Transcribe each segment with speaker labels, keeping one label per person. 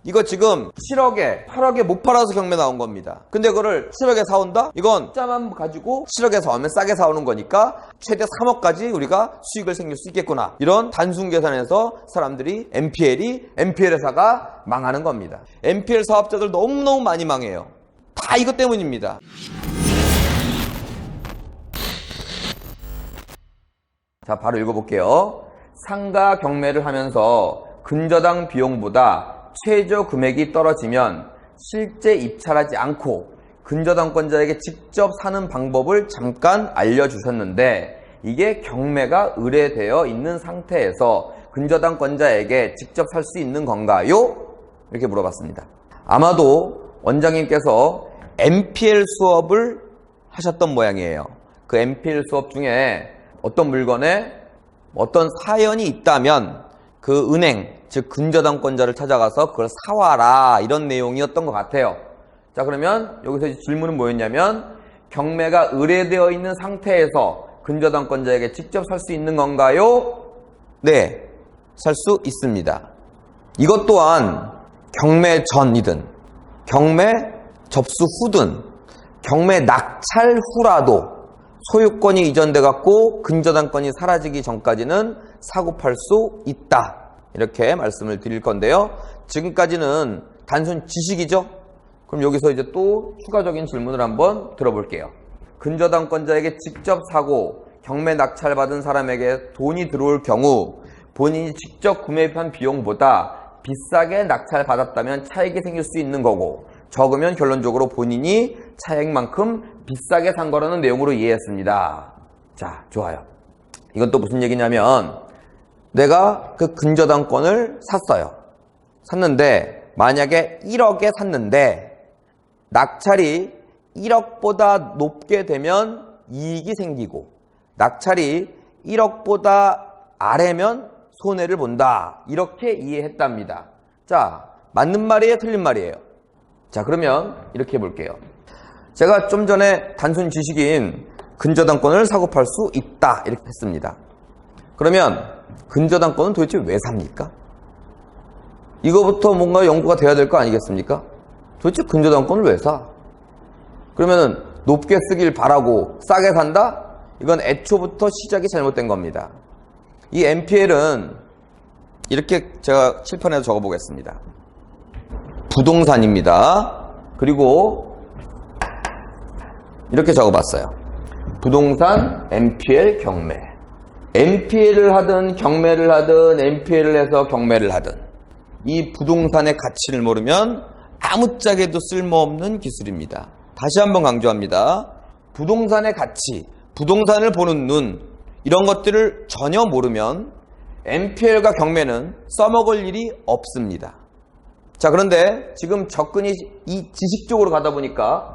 Speaker 1: 이거 지금 7억에 8억에 못 팔아서 경매 나온 겁니다. 근데 그거를 7억에 사온다? 이건 숫자만 가지고 7억에 사오면 싸게 사오는 거니까 최대 3억까지 우리가 수익을 생길 수 있겠구나. 이런 단순 계산에서 사람들이 NPL 회사가 망하는 겁니다. NPL 사업자들 너무너무 많이 망해요. 다 이것 때문입니다. 자, 바로 읽어볼게요. 상가 경매를 하면서 근저당 비용보다 최저 금액이 떨어지면 실제 입찰하지 않고 근저당권자에게 직접 사는 방법을 잠깐 알려주셨는데 이게 경매가 의뢰되어 있는 상태에서 근저당권자에게 직접 살 수 있는 건가요? 이렇게 물어봤습니다. 아마도 원장님께서 NPL 수업을 하셨던 모양이에요. 그 NPL 수업 중에 어떤 물건에 어떤 사연이 있다면 그 은행, 즉 근저당권자를 찾아가서 그걸 사와라, 이런 내용이었던 것 같아요. 자, 그러면 여기서 이제 질문은 뭐였냐면 경매가 의뢰되어 있는 상태에서 근저당권자에게 직접 살 수 있는 건가요? 네, 살 수 있습니다. 이것 또한 경매 전이든 경매 접수 후든 경매 낙찰 후라도 소유권이 이전돼 갖고 근저당권이 사라지기 전까지는 사고 팔 수 있다. 이렇게 말씀을 드릴 건데요. 지금까지는 단순 지식이죠? 그럼 여기서 이제 또 추가적인 질문을 한번 들어볼게요. 근저당권자에게 직접 사고 경매 낙찰받은 사람에게 돈이 들어올 경우 본인이 직접 구매한 비용보다 비싸게 낙찰받았다면 차익이 생길 수 있는 거고, 적으면 결론적으로 본인이 차액만큼 비싸게 산 거라는 내용으로 이해했습니다. 자, 좋아요. 이건 또 무슨 얘기냐면 내가 그 근저당권을 샀어요. 샀는데 만약에 1억에 샀는데 낙찰이 1억보다 높게 되면 이익이 생기고 낙찰이 1억보다 아래면 손해를 본다. 이렇게 이해했답니다. 자, 맞는 말이에요? 틀린 말이에요? 자, 그러면 이렇게 해볼게요. 제가 좀 전에 단순 지식인 근저당권을 사고 팔 수 있다 이렇게 했습니다. 그러면 근저당권은 도대체 왜 삽니까? 이거부터 뭔가 연구가 돼야 될 거 아니겠습니까? 도대체 근저당권을 왜 사? 그러면은 높게 쓰길 바라고 싸게 산다? 이건 애초부터 시작이 잘못된 겁니다. 이 NPL은 이렇게 제가 칠판에서 적어보겠습니다. 부동산입니다. 그리고 이렇게 적어봤어요. 부동산 NPL 경매. NPL을 하든 경매를 하든 NPL을 해서 경매를 하든 이 부동산의 가치를 모르면 아무짝에도 쓸모없는 기술입니다. 다시 한번 강조합니다. 부동산의 가치, 부동산을 보는 눈, 이런 것들을 전혀 모르면 NPL과 경매는 써먹을 일이 없습니다. 자, 그런데 지금 접근이 이 지식적으로 가다 보니까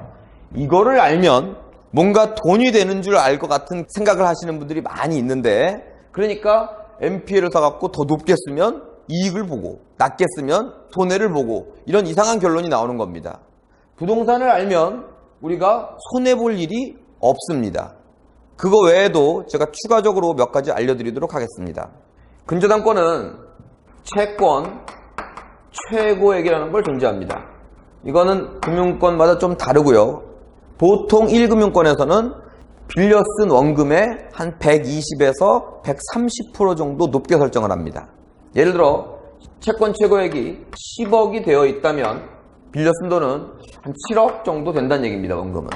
Speaker 1: 이거를 알면 뭔가 돈이 되는 줄 알 것 같은 생각을 하시는 분들이 많이 있는데, 그러니까 NPL을 사갖고 더 높게 쓰면 이익을 보고 낮게 쓰면 손해를 보고 이런 이상한 결론이 나오는 겁니다. 부동산을 알면 우리가 손해볼 일이 없습니다. 그거 외에도 제가 추가적으로 몇 가지 알려드리도록 하겠습니다. 근저당권은 채권 최고액이라는 걸 존재합니다. 이거는 금융권마다 좀 다르고요. 보통 1금융권에서는 빌려 쓴 원금의 한 120에서 130% 정도 높게 설정을 합니다. 예를 들어 채권 최고액이 10억이 되어 있다면 빌려 쓴 돈은 한 7억 정도 된다는 얘기입니다. 원금은.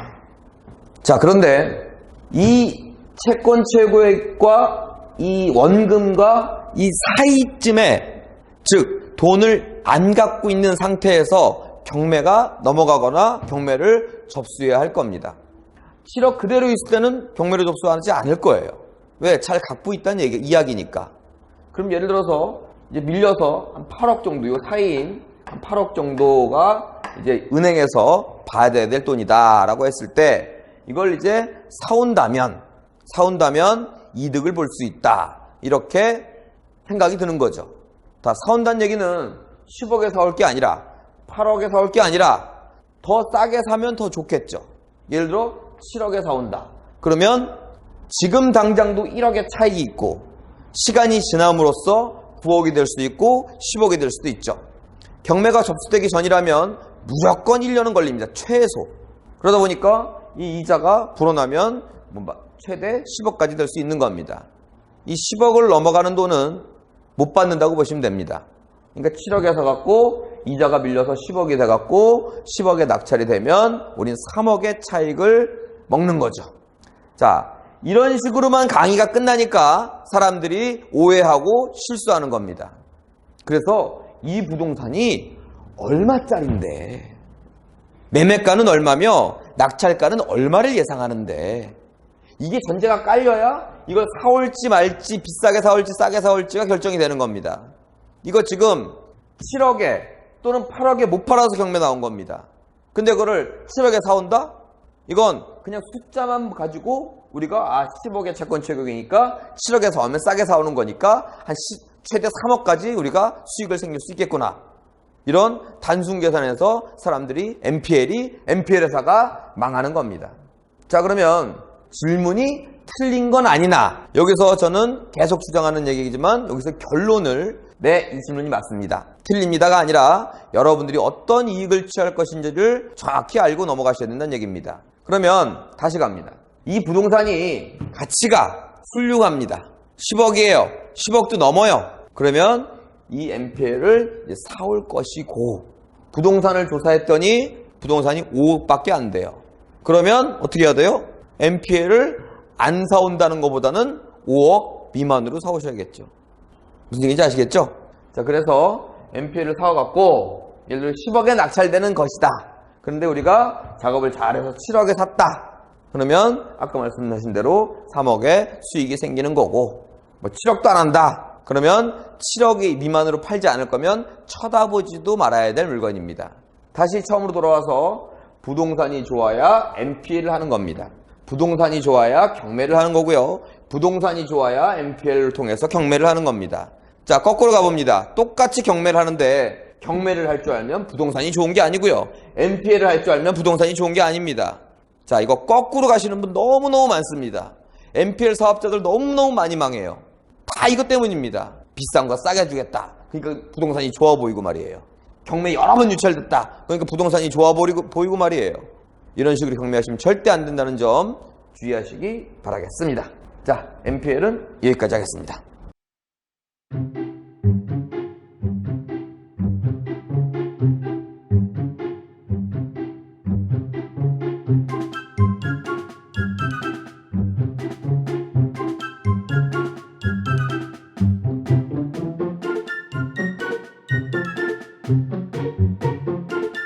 Speaker 1: 자, 그런데 이 채권 최고액과 이 원금과 이 사이쯤에, 즉 돈을 안 갖고 있는 상태에서 경매가 넘어가거나 경매를 접수해야 할 겁니다. 7억 그대로 있을 때는 경매를 접수하지 않을 거예요. 왜? 잘 갖고 있다는 이야기니까. 그럼 예를 들어서 이제 밀려서 한 8억 정도, 요 사이인 한 8억 정도가 이제 은행에서 받아야 될 돈이다라고 했을 때 이걸 이제 사온다면 이득을 볼 수 있다. 이렇게 생각이 드는 거죠. 다 사온다는 얘기는 10억에 사올 게 아니라 8억에 사올 게 아니라 더 싸게 사면 더 좋겠죠. 예를 들어 7억에 사온다. 그러면 지금 당장도 1억의 차익이 있고 시간이 지남으로써 9억이 될 수도 있고 10억이 될 수도 있죠. 경매가 접수되기 전이라면 무조건 1년은 걸립니다. 최소. 그러다 보니까 이 이자가 불어나면 최대 10억까지 될 수 있는 겁니다. 이 10억을 넘어가는 돈은 못 받는다고 보시면 됩니다. 그러니까 7억에서 갖고 이자가 밀려서 10억이 돼갖고 10억에 낙찰이 되면 우린 3억의 차익을 먹는 거죠. 자, 이런 식으로만 강의가 끝나니까 사람들이 오해하고 실수하는 겁니다. 그래서 이 부동산이 얼마짜린데, 매매가는 얼마며 낙찰가는 얼마를 예상하는데, 이게 전제가 깔려야 이걸 사올지 말지, 비싸게 사올지 싸게 사올지가 결정이 되는 겁니다. 이거 지금 7억에 또는 8억에 못 팔아서 경매 나온 겁니다. 근데 그거를 7억에 사온다? 이건 그냥 숫자만 가지고 우리가 10억의 채권 최고이니까 7억에 사오면 싸게 사오는 거니까 최대 3억까지 우리가 수익을 생길 수 있겠구나. 이런 단순 계산에서 사람들이 NPL 회사가 망하는 겁니다. 자, 그러면 질문이 틀린 건 아니나, 여기서 저는 계속 주장하는 얘기지만 여기서 결론을 이 질문이 맞습니다, 틀립니다가 아니라 여러분들이 어떤 이익을 취할 것인지를 정확히 알고 넘어가셔야 된다는 얘기입니다. 그러면 다시 갑니다. 이 부동산이 가치가 훌륭합니다. 10억이에요. 10억도 넘어요. 그러면 이 NPL을 사올 것이고, 부동산을 조사했더니 부동산이 5억밖에 안 돼요. 그러면 어떻게 해야 돼요? NPL을 안 사온다는 것보다는 5억 미만으로 사오셔야겠죠. 무슨 얘기인지 아시겠죠? 자, 그래서 NPL을 사와갖고 예를 들어 10억에 낙찰되는 것이다. 그런데 우리가 작업을 잘해서 7억에 샀다. 그러면 아까 말씀하신 대로 3억의 수익이 생기는 거고, 7억도 안 한다. 그러면 7억이 미만으로 팔지 않을 거면 쳐다보지도 말아야 될 물건입니다. 다시 처음으로 돌아와서 부동산이 좋아야 NPL을 하는 겁니다. 부동산이 좋아야 경매를 하는 거고요. 부동산이 좋아야 NPL을 통해서 경매를 하는 겁니다. 자, 거꾸로 가봅니다. 똑같이 경매를 하는데 경매를 할 줄 알면 부동산이 좋은 게 아니고요. NPL을 할 줄 알면 부동산이 좋은 게 아닙니다. 자, 이거 거꾸로 가시는 분 너무너무 많습니다. NPL 사업자들 너무너무 많이 망해요. 다 이것 때문입니다. 비싼 거 싸게 주겠다. 그러니까 부동산이 좋아 보이고 말이에요. 경매 여러 번 유찰됐다. 그러니까 부동산이 좋아 보이고 말이에요. 이런 식으로 경매하시면 절대 안 된다는 점 주의하시기 바라겠습니다. 자, NPL은 여기까지 하겠습니다.